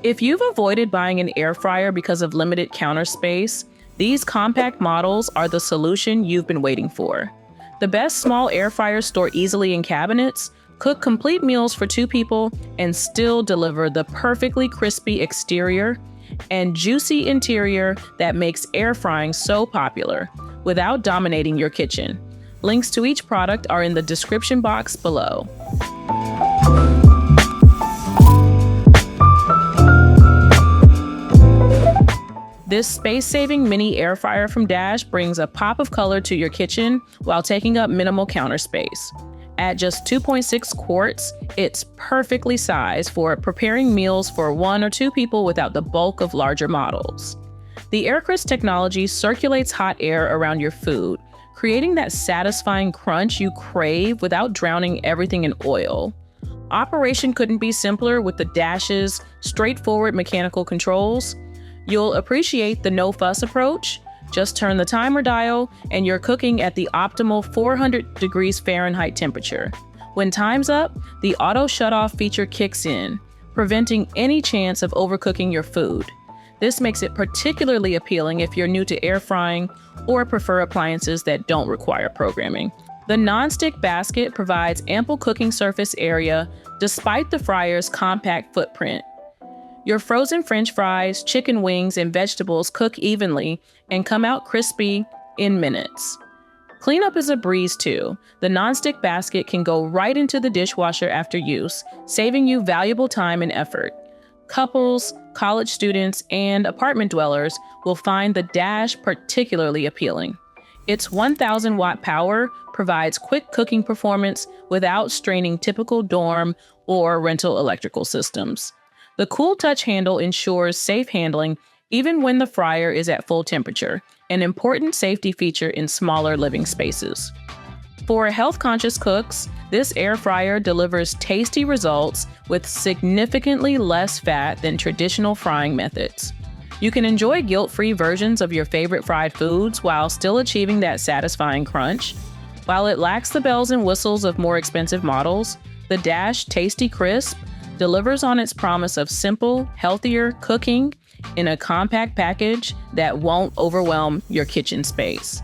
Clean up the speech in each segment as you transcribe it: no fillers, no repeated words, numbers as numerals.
If you've avoided buying an air fryer because of limited counter space, these compact models are the solution you've been waiting for. The best small air fryers store easily in cabinets, cook complete meals for 2 people, and still deliver the perfectly crispy exterior and juicy interior that makes air frying so popular without dominating your kitchen. Links to each product are in the description box below. This space-saving mini air fryer from Dash brings a pop of color to your kitchen while taking up minimal counter space. At just 2.6 quarts, it's perfectly sized for preparing meals for 1 or 2 people without the bulk of larger models. The Tasti-Crisp technology circulates hot air around your food, creating that satisfying crunch you crave without drowning everything in oil. Operation couldn't be simpler with the Dash's straightforward mechanical controls. You'll appreciate the no-fuss approach. Just turn the timer dial and you're cooking at the optimal 400 degrees Fahrenheit temperature. When time's up, the auto shutoff feature kicks in, preventing any chance of overcooking your food. This makes it particularly appealing if you're new to air frying or prefer appliances that don't require programming. The nonstick basket provides ample cooking surface area despite the fryer's compact footprint. Your frozen French fries, chicken wings, and vegetables cook evenly and come out crispy in minutes. Cleanup is a breeze too. The nonstick basket can go right into the dishwasher after use, saving you valuable time and effort. Couples, college students, and apartment dwellers will find the Dash particularly appealing. Its 1,000-watt power provides quick cooking performance without straining typical dorm or rental electrical systems. The Cool Touch handle ensures safe handling even when the fryer is at full temperature, an important safety feature in smaller living spaces. For health-conscious cooks, this air fryer delivers tasty results with significantly less fat than traditional frying methods. You can enjoy guilt-free versions of your favorite fried foods while still achieving that satisfying crunch. While it lacks the bells and whistles of more expensive models, the Dash Tasti-Crisp delivers on its promise of simple, healthier cooking in a compact package that won't overwhelm your kitchen space.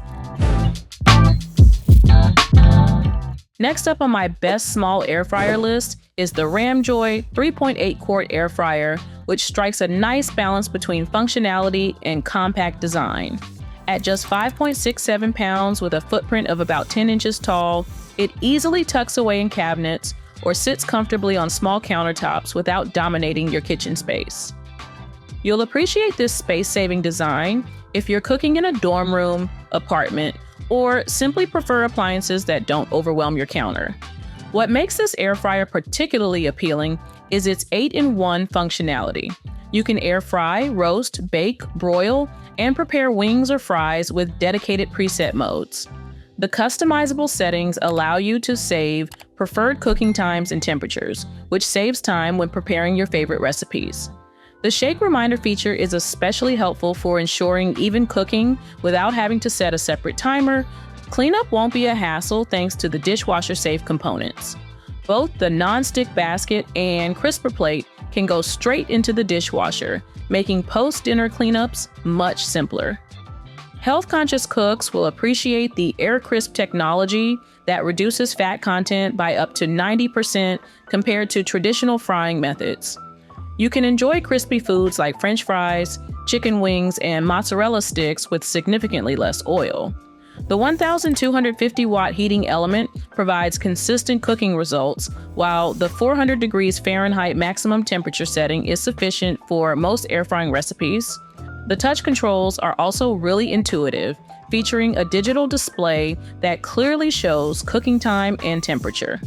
Next up on my best small air fryer list is the Ramjoy 3.8 quart air fryer, which strikes a nice balance between functionality and compact design. At just 5.67 pounds with a footprint of about 10 inches tall, it easily tucks away in cabinets or sits comfortably on small countertops without dominating your kitchen space. You'll appreciate this space-saving design if you're cooking in a dorm room, apartment, or simply prefer appliances that don't overwhelm your counter. What makes this air fryer particularly appealing is its 8-in-1 functionality. You can air fry, roast, bake, broil, and prepare wings or fries with dedicated preset modes. The customizable settings allow you to save preferred cooking times and temperatures, which saves time when preparing your favorite recipes. The Shake Reminder feature is especially helpful for ensuring even cooking without having to set a separate timer. Cleanup won't be a hassle thanks to the dishwasher-safe components. Both the non-stick basket and crisper plate can go straight into the dishwasher, making post-dinner cleanups much simpler. Health-conscious cooks will appreciate the Tasti-Crisp technology that reduces fat content by up to 90% compared to traditional frying methods. You can enjoy crispy foods like French fries, chicken wings, and mozzarella sticks with significantly less oil. The 1,250-watt heating element provides consistent cooking results, while the 400 degrees Fahrenheit maximum temperature setting is sufficient for most air frying recipes. The touch controls are also really intuitive, featuring a digital display that clearly shows cooking time and temperature.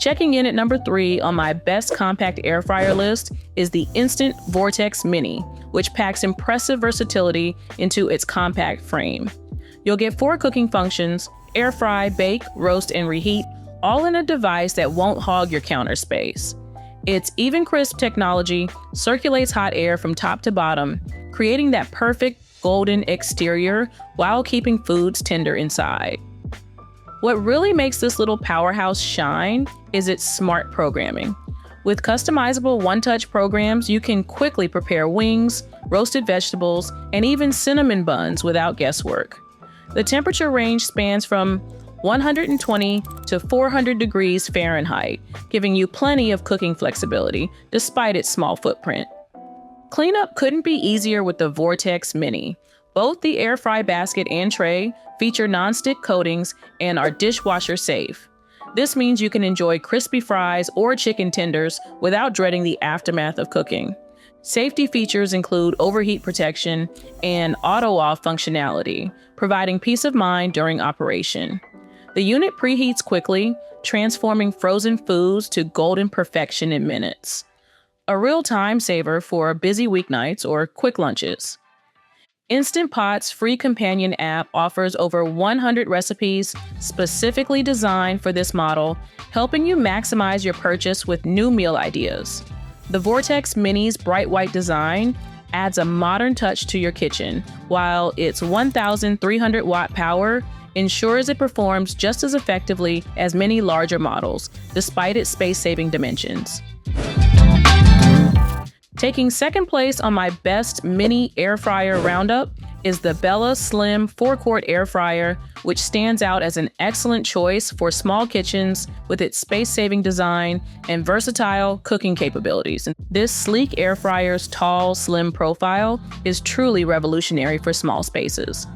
Checking in at number 3 on my best compact air fryer list is the Instant Vortex Mini, which packs impressive versatility into its compact frame. You'll get 4 cooking functions: air fry, bake, roast, and reheat, all in a device that won't hog your counter space. Its Tasti-Crisp technology circulates hot air from top to bottom, creating that perfect golden exterior while keeping foods tender inside. What really makes this little powerhouse shine is its smart programming. With customizable one-touch programs, you can quickly prepare wings, roasted vegetables, and even cinnamon buns without guesswork. The temperature range spans from 120 to 400 degrees Fahrenheit, giving you plenty of cooking flexibility despite its small footprint. Cleanup couldn't be easier with the Vortex Mini. Both the air fry basket and tray feature non-stick coatings and are dishwasher safe. This means you can enjoy crispy fries or chicken tenders without dreading the aftermath of cooking. Safety features include overheat protection and auto-off functionality, providing peace of mind during operation. The unit preheats quickly, transforming frozen foods to golden perfection in minutes. A real time saver for busy weeknights or quick lunches. Instant Pot's free companion app offers over 100 recipes specifically designed for this model, helping you maximize your purchase with new meal ideas. The Vortex Mini's bright white design adds a modern touch to your kitchen, while its 1,300 watt power ensures it performs just as effectively as many larger models, despite its space-saving dimensions. Taking second place on my best mini air fryer roundup is the Bella Slim 4-quart air fryer, which stands out as an excellent choice for small kitchens with its space-saving design and versatile cooking capabilities. This sleek air fryer's tall, slim profile is truly revolutionary for small spaces.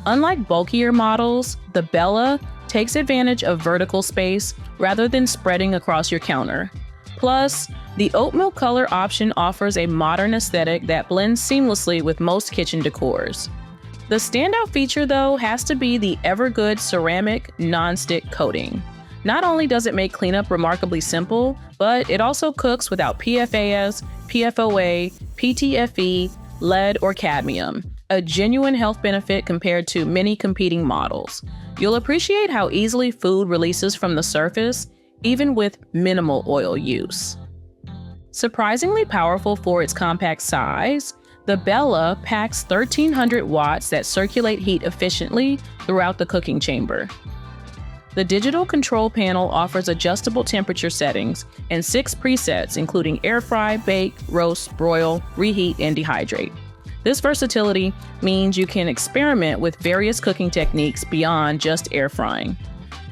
Unlike bulkier models, the Bella takes advantage of vertical space rather than spreading across your counter. Plus, the oatmeal color option offers a modern aesthetic that blends seamlessly with most kitchen decors. The standout feature, though, has to be the ever-good ceramic non-stick coating. Not only does it make cleanup remarkably simple, but it also cooks without PFAS, PFOA, PTFE, lead, or cadmium, a genuine health benefit compared to many competing models. You'll appreciate how easily food releases from the surface, even with minimal oil use. Surprisingly powerful for its compact size, the Bella packs 1,300 watts that circulate heat efficiently throughout the cooking chamber. The digital control panel offers adjustable temperature settings and 6 presets, including air fry, bake, roast, broil, reheat, and dehydrate. This versatility means you can experiment with various cooking techniques beyond just air frying.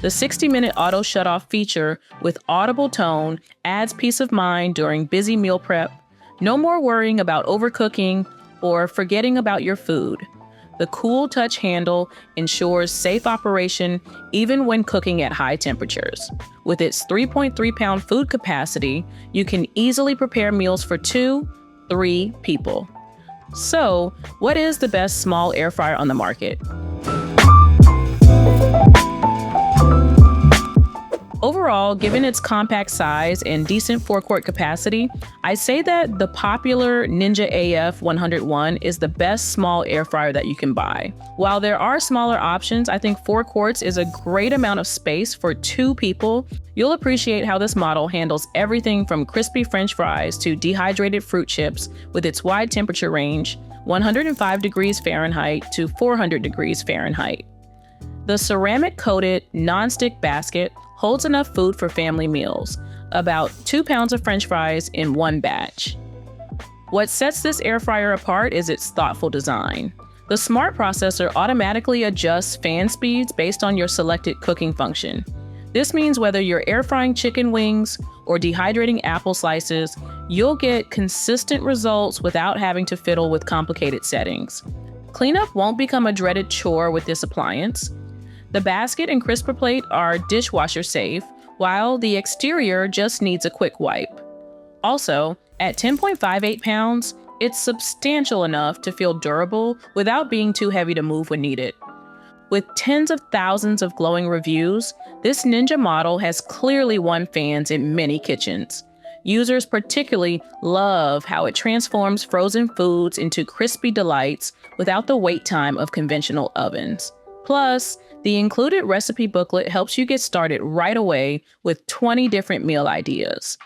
The 60-minute auto shutoff feature with audible tone adds peace of mind during busy meal prep. No more worrying about overcooking or forgetting about your food. The cool touch handle ensures safe operation even when cooking at high temperatures. With its 3.3-pound food capacity, you can easily prepare meals for 2-3 people. So, what is the best small air fryer on the market? Overall, given its compact size and decent 4-quart capacity, I'd say that the popular Ninja AF 101 is the best small air fryer that you can buy. While there are smaller options, I think 4 quarts is a great amount of space for 2 people. You'll appreciate how this model handles everything from crispy French fries to dehydrated fruit chips with its wide temperature range, 105 degrees Fahrenheit to 400 degrees Fahrenheit. The ceramic-coated non-stick basket holds enough food for family meals, about 2 pounds of French fries in one batch. What sets this air fryer apart is its thoughtful design. The smart processor automatically adjusts fan speeds based on your selected cooking function. This means whether you're air frying chicken wings or dehydrating apple slices, you'll get consistent results without having to fiddle with complicated settings. Cleanup won't become a dreaded chore with this appliance. The basket and crisper plate are dishwasher safe, while the exterior just needs a quick wipe. Also, at 10.58 pounds, it's substantial enough to feel durable without being too heavy to move when needed. With tens of thousands of glowing reviews, this Ninja model has clearly won fans in many kitchens. Users particularly love how it transforms frozen foods into crispy delights without the wait time of conventional ovens. Plus, the included recipe booklet helps you get started right away with 20 different meal ideas.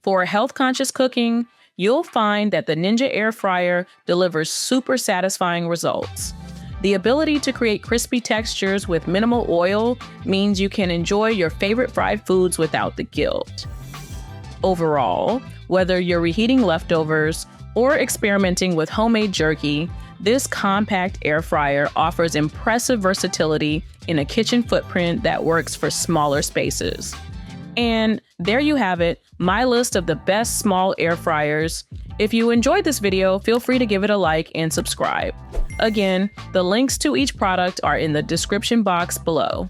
For health-conscious cooking, you'll find that the Ninja air fryer delivers super satisfying results. The ability to create crispy textures with minimal oil means you can enjoy your favorite fried foods without the guilt. overall. Whether you're reheating leftovers or experimenting with homemade jerky, this compact air fryer offers impressive versatility in a kitchen footprint that works for smaller spaces. And there you have it, my list of the best small air fryers. If you enjoyed this video, feel free to give it a like and subscribe. Again, the links to each product are in the description box below.